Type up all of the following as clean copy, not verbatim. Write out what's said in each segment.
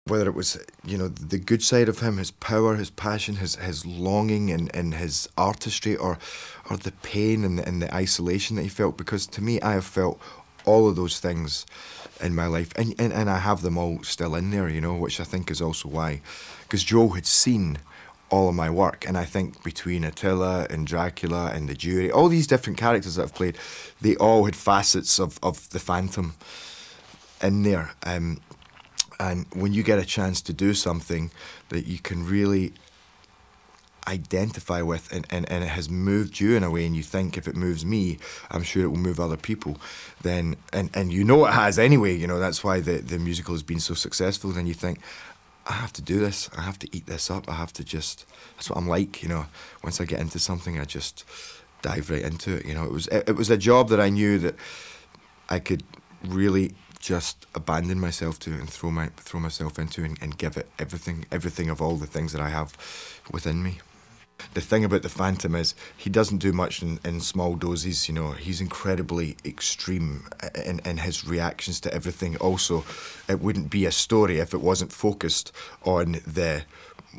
whether it was, you know, the good side of him, his power, his passion, his longing and his artistry, or the pain and the isolation that he felt. Because to me, I have felt all of those things in my life, and I have them all still in there, you know, which I think is also why. Because Joe had seen all of my work, and I think between Attila and Dracula and the Jury, all these different characters that I've played, they all had facets of the Phantom in there. And when you get a chance to do something that you can really identify with, and it has moved you in a way, and you think, if it moves me, I'm sure it will move other people, then, and you know it has anyway, you know, that's why the musical has been so successful, then you think, I have to do this, I have to eat this up, I have to just, that's what I'm like, you know, once I get into something, I just dive right into it, you know. It was a job that I knew that I could really just abandon myself to and throw myself into, and give it everything of all the things that I have within me. The thing about the Phantom is he doesn't do much in small doses, you know. He's incredibly extreme in his reactions to everything. Also, it wouldn't be a story if it wasn't focused on the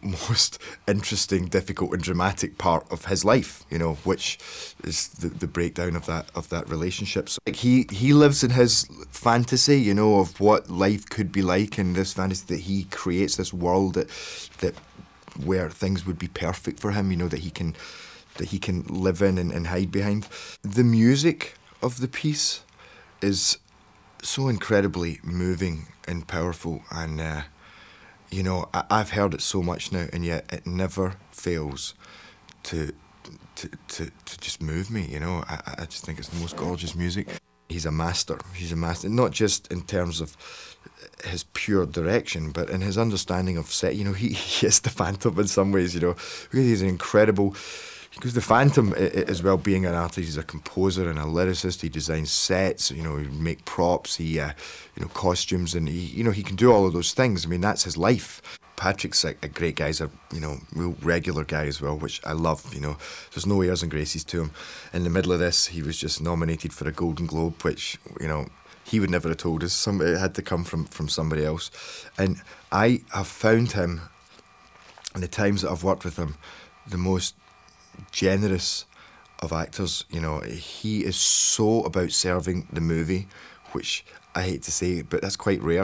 most interesting, difficult and dramatic part of his life, you know, which is the breakdown of that relationship. So, like, he lives in his fantasy, you know, of what life could be like, in this fantasy that he creates, this world that where things would be perfect for him, you know, that he can live in and hide behind. The music of the piece is so incredibly moving and powerful, and you know, I've heard it so much now, and yet it never fails to just move me, you know. I just think it's the most gorgeous music. He's a master, not just in terms of his pure direction, but in his understanding of set. You know, he is the Phantom in some ways, you know, because he's an incredible, because the Phantom, as well, being an artist, he's a composer and a lyricist. He designs sets, you know, he make props, he, you know, costumes, and you know, he can do all of those things. I mean, that's his life. Patrick's a great guy. He's a, you know, real regular guy as well, which I love, you know. There's no airs and graces to him. In the middle of this, he was just nominated for a Golden Globe, which, you know, he would never have told us. It had to come from somebody else. And I have found him, in the times that I've worked with him, the most generous of actors. You know, he is so about serving the movie, which I hate to say, but that's quite rare.